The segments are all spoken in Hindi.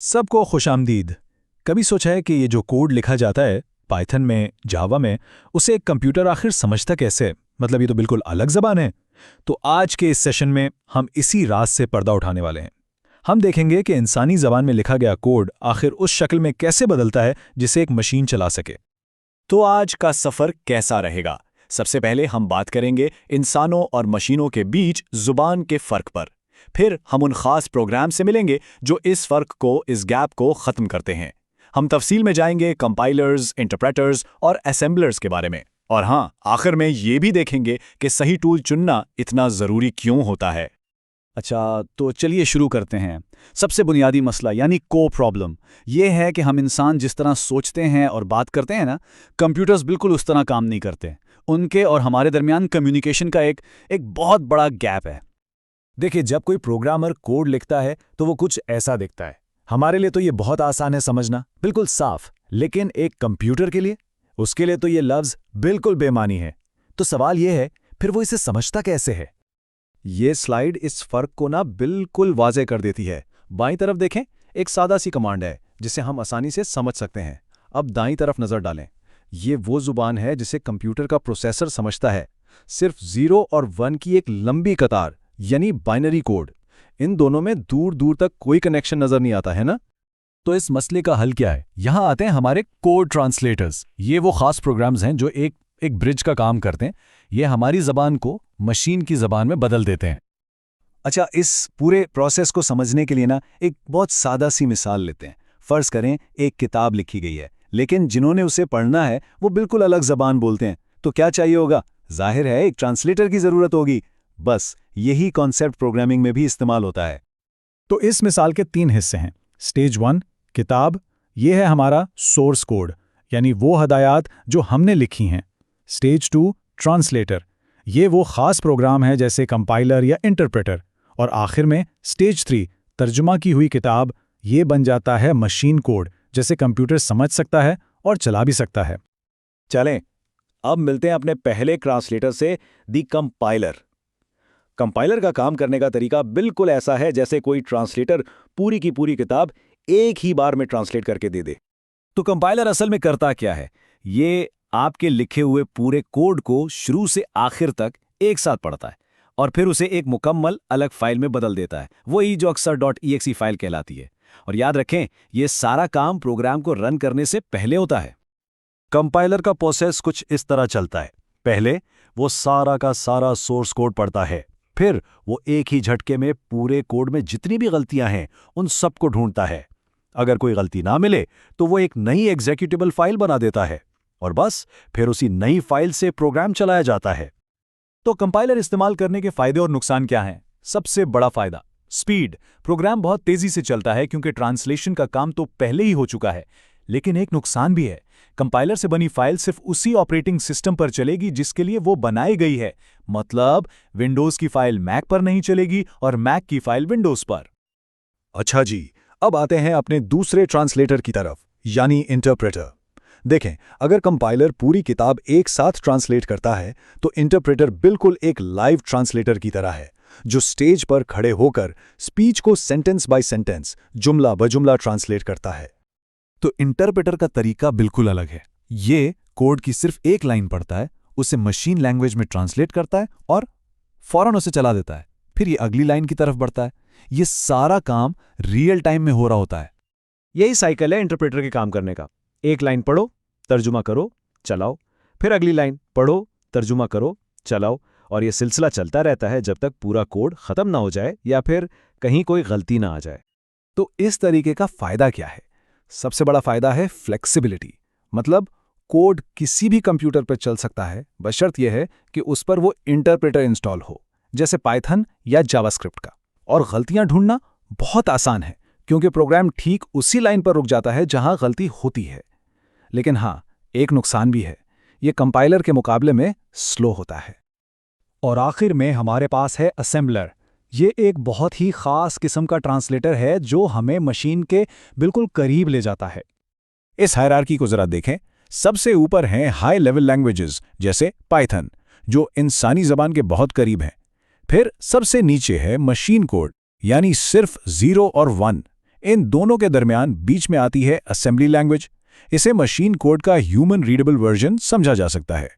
सबको खुशामदीद। कभी सोचा है कि ये जो कोड लिखा जाता है पाइथन में, जावा में, उसे एक कंप्यूटर आखिर समझता कैसे है? मतलब ये तो बिल्कुल अलग ज़बान है। तो आज के इस सेशन में हम इसी राज से पर्दा उठाने वाले हैं। हम देखेंगे कि इंसानी ज़बान में लिखा गया कोड आखिर उस शक्ल में कैसे बदलता है जिसे एक मशीन चला सके। तो आज का सफर कैसा रहेगा? सबसे पहले हम बात करेंगे इंसानों और मशीनों के बीच जुबान के फर्क पर। फिर हम उन खास प्रोग्राम से मिलेंगे जो इस फर्क को, इस गैप को खत्म करते हैं। हम तफसील में जाएंगे कंपाइलर्स, इंटरप्रेटर्स और असेंबलर्स के बारे में। और हाँ, आखिर में ये भी देखेंगे कि सही टूल चुनना इतना ज़रूरी क्यों होता है। अच्छा, तो चलिए शुरू करते हैं। सबसे बुनियादी मसला यानी को प्रॉब्लम ये है कि हम इंसान जिस तरह सोचते हैं और बात करते हैं ना, कंप्यूटर्स बिल्कुल उस तरह काम नहीं करते। उनके और हमारे दरमियान कम्युनिकेशन का एक बहुत बड़ा गैप है। देखिए, जब कोई प्रोग्रामर कोड लिखता है तो वो कुछ ऐसा दिखता है। हमारे लिए तो ये बहुत आसान है समझना, बिल्कुल साफ। लेकिन एक कंप्यूटर के लिए, उसके लिए तो ये लफ्ज़ बिल्कुल बेमानी है। तो सवाल ये है, फिर वो इसे समझता कैसे है? ये स्लाइड इस फर्क को ना बिल्कुल वाज़े कर देती है। बाईं तरफ देखें, एक सादा सी कमांड है जिसे हम आसानी से समझ सकते हैं। अब दाईं तरफ नज़र डालें। ये वो ज़ुबान है जिसे कंप्यूटर का प्रोसेसर समझता है। सिर्फ 0 और 1 की एक लंबी कतार, यानी बाइनरी कोड। इन दोनों में दूर दूर तक कोई कनेक्शन नज़र नहीं आता है ना। तो इस मसले का हल क्या है? यहाँ आते हैं हमारे कोड ट्रांसलेटर्स। ये वो खास प्रोग्राम्स हैं जो एक ब्रिज का काम करते हैं। ये हमारी ज़बान को मशीन की ज़बान में बदल देते हैं। अच्छा, इस पूरे प्रोसेस को समझने के लिए ना एक बहुत सादा सी मिसाल लेते हैं। फ़र्ज़ करें एक किताब लिखी गई है, लेकिन जिन्होंने उसे पढ़ना है वो बिल्कुल अलग ज़बान बोलते हैं। तो क्या चाहिए होगा? जाहिर है एक ट्रांसलेटर की ज़रूरत होगी। बस यही कॉन्सेप्ट प्रोग्रामिंग में भी इस्तेमाल होता है। तो इस मिसाल के 3 हिस्से हैं। स्टेज 1 किताब, ये है हमारा सोर्स कोड, यानी वो हदायत जो हमने लिखी हैं। स्टेज 2 ट्रांसलेटर, ये वो खास प्रोग्राम है जैसे कंपाइलर या इंटरप्रेटर। और आखिर में स्टेज 3 तर्जुमा की हुई किताब, ये बन जाता है मशीन कोड, जैसे कंप्यूटर समझ सकता है और चला भी सकता है। चलें, अब मिलते हैं अपने पहले ट्रांसलेटर से, दी कंपाइलर। कंपाइलर का काम करने का तरीका बिल्कुल ऐसा है जैसे कोई ट्रांसलेटर पूरी की पूरी किताब एक ही बार में ट्रांसलेट करके दे दे। तो कंपाइलर असल में करता क्या है? ये आपके लिखे हुए पूरे कोड को शुरू से आखिर तक एक साथ पढ़ता है और फिर उसे एक मुकम्मल अलग फाइल में बदल देता है, वही जो अक्सर .exe फाइल कहलाती है। और याद रखें, ये सारा काम प्रोग्राम को रन करने से पहले होता है। कंपाइलर का प्रोसेस कुछ इस तरह चलता है। पहले वो सारा का सारा सोर्स कोड पढ़ता है, फिर वो एक ही झटके में पूरे कोड में जितनी भी गलतियां हैं उन सबको ढूंढता है। अगर कोई गलती ना मिले तो वो एक नई एग्जीक्यूटेबल फाइल बना देता है और बस फिर उसी नई फाइल से प्रोग्राम चलाया जाता है। तो कंपाइलर इस्तेमाल करने के फायदे और नुकसान क्या हैं? सबसे बड़ा फायदा स्पीड। प्रोग्राम बहुत तेजी से चलता है क्योंकि ट्रांसलेशन का काम तो पहले ही हो चुका है। लेकिन एक नुकसान भी है, कंपाइलर से बनी फाइल सिर्फ उसी ऑपरेटिंग सिस्टम पर चलेगी जिसके लिए वो बनाई गई है। मतलब विंडोज़ की फाइल मैक पर नहीं चलेगी और मैक की फाइल विंडोज़ पर। अच्छा जी, अब आते हैं अपने दूसरे ट्रांसलेटर की तरफ, यानी इंटरप्रेटर। देखें, अगर कंपाइलर पूरी किताब एक साथ ट्रांसलेट करता है तो इंटरप्रेटर बिल्कुल एक लाइव ट्रांसलेटर की तरह है, जो स्टेज पर खड़े होकर स्पीच को सेंटेंस बाय सेंटेंस, जुमला ब जुमला ट्रांसलेट करता है। तो इंटरप्रेटर का तरीका बिल्कुल अलग है। ये कोड की सिर्फ एक लाइन पढ़ता है, उसे मशीन लैंग्वेज में ट्रांसलेट करता है और फौरन उसे चला देता है। फिर ये अगली लाइन की तरफ बढ़ता है। ये सारा काम रियल टाइम में हो रहा होता है। यही साइकिल है इंटरप्रेटर के काम करने का। एक लाइन पढ़ो, तर्जुमा करो, चलाओ, फिर अगली लाइन पढ़ो, तर्जुमा करो, चलाओ, और ये सिलसिला चलता रहता है जब तक पूरा कोड खत्म ना हो जाए या फिर कहीं कोई गलती ना आ जाए। तो इस तरीके का फायदा क्या है? सबसे बड़ा फायदा है फ्लेक्सिबिलिटी। मतलब कोड किसी भी कंप्यूटर पर चल सकता है, बशर्त यह है कि उस पर वो इंटरप्रेटर इंस्टॉल हो, जैसे पाइथन या जावास्क्रिप्ट का। और गलतियां ढूंढना बहुत आसान है क्योंकि प्रोग्राम ठीक उसी लाइन पर रुक जाता है जहां गलती होती है। लेकिन हाँ, एक नुकसान भी है, ये कंपाइलर के मुकाबले में स्लो होता है। और आखिर में हमारे पास है असेंबलर। ये एक बहुत ही खास किस्म का ट्रांसलेटर है जो हमें मशीन के बिल्कुल करीब ले जाता है। इस हायरार्की को जरा देखें। सबसे ऊपर हैं हाई लेवल लैंग्वेजेस जैसे पाइथन, जो इंसानी ज़बान के बहुत करीब हैं। फिर सबसे नीचे है मशीन कोड, यानी सिर्फ 0 और 1, इन दोनों के दरमियान बीच में आती है असेंबली लैंग्वेज। इसे मशीन कोड का ह्यूमन रीडेबल वर्जन समझा जा सकता है।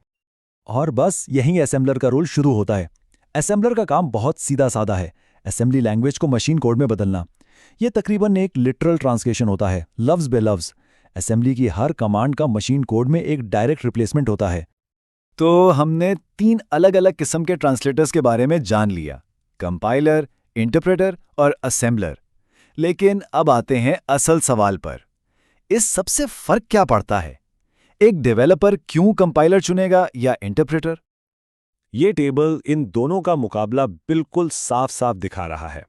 और बस यहीं असेंबलर का रोल शुरू होता है। असेंबलर का काम बहुत सीधा साधा है, असेंबली लैंग्वेज को मशीन कोड में बदलना। ये तकरीबन एक लिटरल ट्रांसलेशन होता है, लफ्ज़ बे लफ्ज़। असेंबली की हर कमांड का मशीन कोड में एक डायरेक्ट रिप्लेसमेंट होता है। तो हमने 3 अलग अलग किस्म के ट्रांसलेटर्स के बारे में जान लिया, कंपाइलर, इंटरप्रेटर और असेंबलर। लेकिन अब आते हैं असल सवाल पर। इस सबसे फर्क क्या पड़ता है? एक डेवलपर क्यों कंपाइलर चुनेगा या इंटरप्रेटर? ये टेबल इन दोनों का मुकाबला बिल्कुल साफ साफ दिखा रहा है।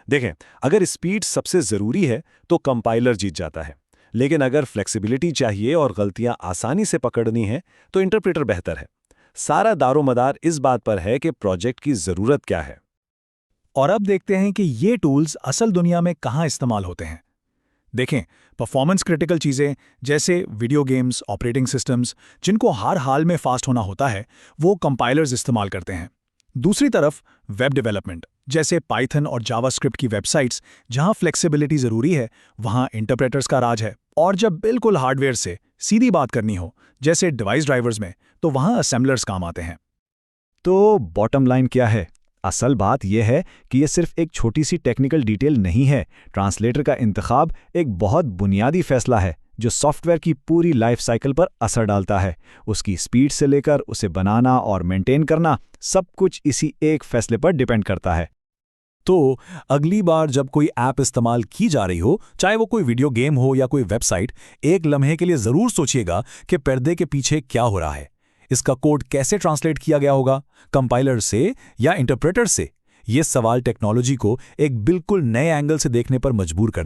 देखें, अगर स्पीड सबसे ज़रूरी है तो कंपाइलर जीत जाता है, लेकिन अगर फ्लेक्सिबिलिटी चाहिए और गलतियां आसानी से पकड़नी है तो इंटरप्रेटर बेहतर है। सारा दारोमदार इस बात पर है कि प्रोजेक्ट की ज़रूरत क्या है। और अब देखते हैं कि ये टूल्स असल दुनिया में कहाँ इस्तेमाल होते हैं। देखें, परफॉर्मेंस क्रिटिकल चीज़ें जैसे वीडियो गेम्स, ऑपरेटिंग सिस्टम्स, जिनको हर हाल में फास्ट होना होता है, वो कंपाइलर्स इस्तेमाल करते हैं। दूसरी तरफ वेब डेवलपमेंट जैसे पाइथन और जावास्क्रिप्ट की वेबसाइट्स, जहां फ्लेक्सिबिलिटी ज़रूरी है, वहां इंटरप्रेटर्स का राज है। और जब बिल्कुल हार्डवेयर से सीधी बात करनी हो, जैसे डिवाइस ड्राइवर्स में, तो वहां असेंबलर्स काम आते हैं। तो बॉटम लाइन क्या है? असल बात यह है कि यह सिर्फ एक छोटी सी टेक्निकल डिटेल नहीं है। ट्रांसलेटर का इंतखाब एक बहुत बुनियादी फैसला है जो सॉफ्टवेयर की पूरी लाइफ साइकिल पर असर डालता है। उसकी स्पीड से लेकर उसे बनाना और मेंटेन करना, सब कुछ इसी एक फैसले पर डिपेंड करता है। तो अगली बार जब कोई ऐप इस्तेमाल की जा रही हो, चाहे वो कोई वीडियो गेम हो या कोई वेबसाइट, एक लम्हे के लिए ज़रूर सोचिएगा कि पर्दे के पीछे क्या हो रहा है। इसका कोड कैसे ट्रांसलेट किया गया होगा, कंपाइलर से या इंटरप्रेटर से? ये सवाल टेक्नोलॉजी को एक बिल्कुल नए एंगल से देखने पर मजबूर कर